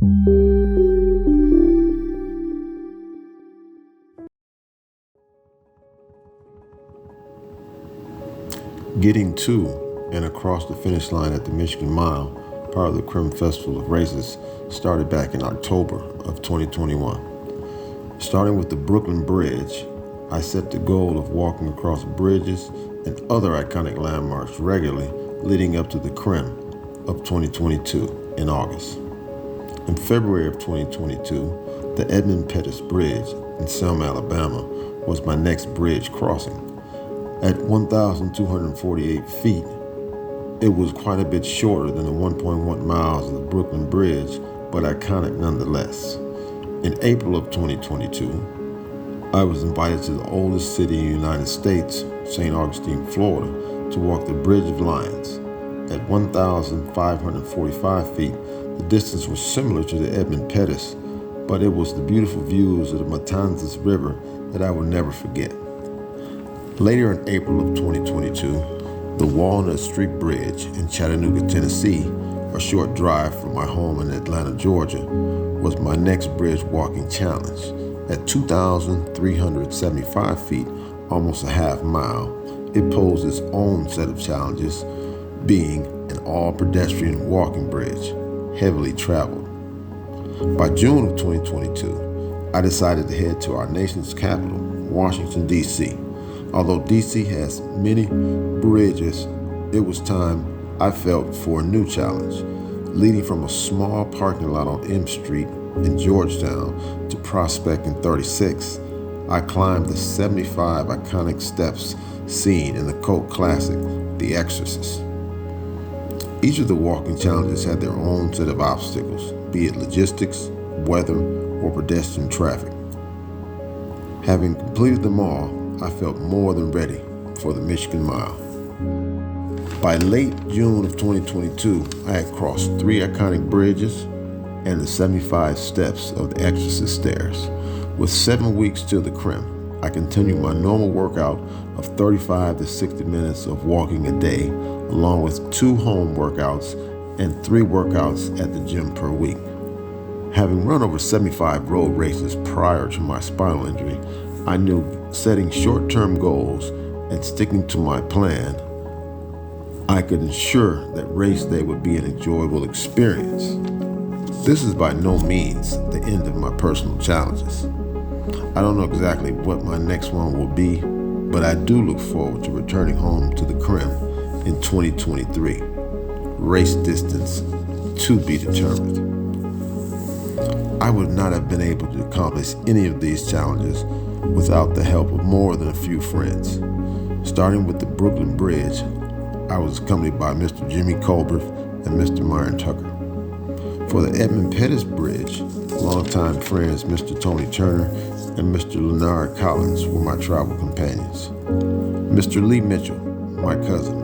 Getting to and across the finish line at the Michigan Mile, part of the Crim Festival of Races, started back in October of 2021. Starting with the Brooklen Bridge, I set the goal of walking across bridges and other iconic landmarks regularly leading up to the Crim of 2022 in August. In February of 2022, the Edmund Pettus Bridge in Selma, Alabama was my next bridge crossing. At 1,248 feet, it was quite a bit shorter than the 1.1 miles of the Brooklen Bridge, but iconic nonetheless. In April of 2022, I was invited to the oldest city in the United States, St. Augustine, Florida, to walk the Bridge of Lions. At 1,545 feet, the distance was similar to the Edmund Pettus, but it was the beautiful views of the Matanzas River that I will never forget. Later in April of 2022, the Walnut Street Bridge in Chattanooga, Tennessee, a short drive from my home in Atlanta, Georgia, was my next bridge walking challenge. At 2,375 feet, almost a half mile, it posed its own set of challenges, being an all-pedestrian walking bridge, heavily traveled. By June of 2022, I decided to head to our nation's capital, Washington, D.C. Although D.C. has many bridges, it was time, I felt, for a new challenge. Leading from a small parking lot on M Street in Georgetown to Prospect and 36, I climbed the 75 iconic steps seen in the cult classic, The Exorcist. Each of the walking challenges had their own set of obstacles, be it logistics, weather, or pedestrian traffic. Having completed them all, I felt more than ready for the Michigan Mile. By late June of 2022, I had crossed 3 iconic bridges and the 75 steps of the Exorcist stairs. With 7 weeks till the Crim, I continued my normal workout of 35 to 60 minutes of walking a day, along with 2 home workouts and 3 workouts at the gym per week. Having run over 75 road races prior to my spinal injury, I knew setting short-term goals and sticking to my plan, I could ensure that race day would be an enjoyable experience. This is by no means the end of my personal challenges. I don't know exactly what my next one will be, but I do look forward to returning home to the Crim in 2023. Race distance to be determined. I would not have been able to accomplish any of these challenges without the help of more than a few friends. Starting with the Brooklen Bridge, I was accompanied by Mr. Jimmy Colbert and Mr. Myron Tucker. For the Edmund Pettus Bridge, longtime friends Mr. Tony Turner and Mr. Leonard Collins were my travel companions. Mr. Lee Mitchell, my cousin,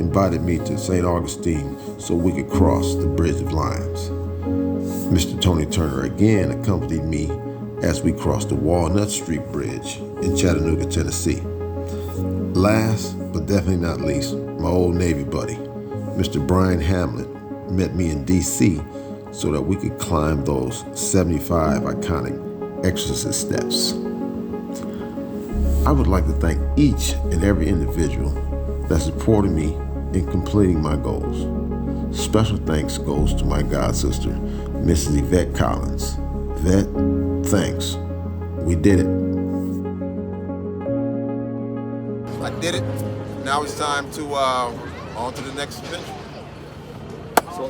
invited me to St. Augustine so we could cross the Bridge of Lions. Mr. Tony Turner again accompanied me as we crossed the Walnut Street Bridge in Chattanooga, Tennessee. Last, but definitely not least, my old Navy buddy, Mr. Brian Hamlet, met me in D.C. so that we could climb those 75 iconic Exorcist steps. I would like to thank each and every individual that supported me in completing my goals. Special thanks goes to my god sister, Mrs. Yvette Collins. Yvette, thanks. We did it. I did it. Now it's time to on to the next adventure. So,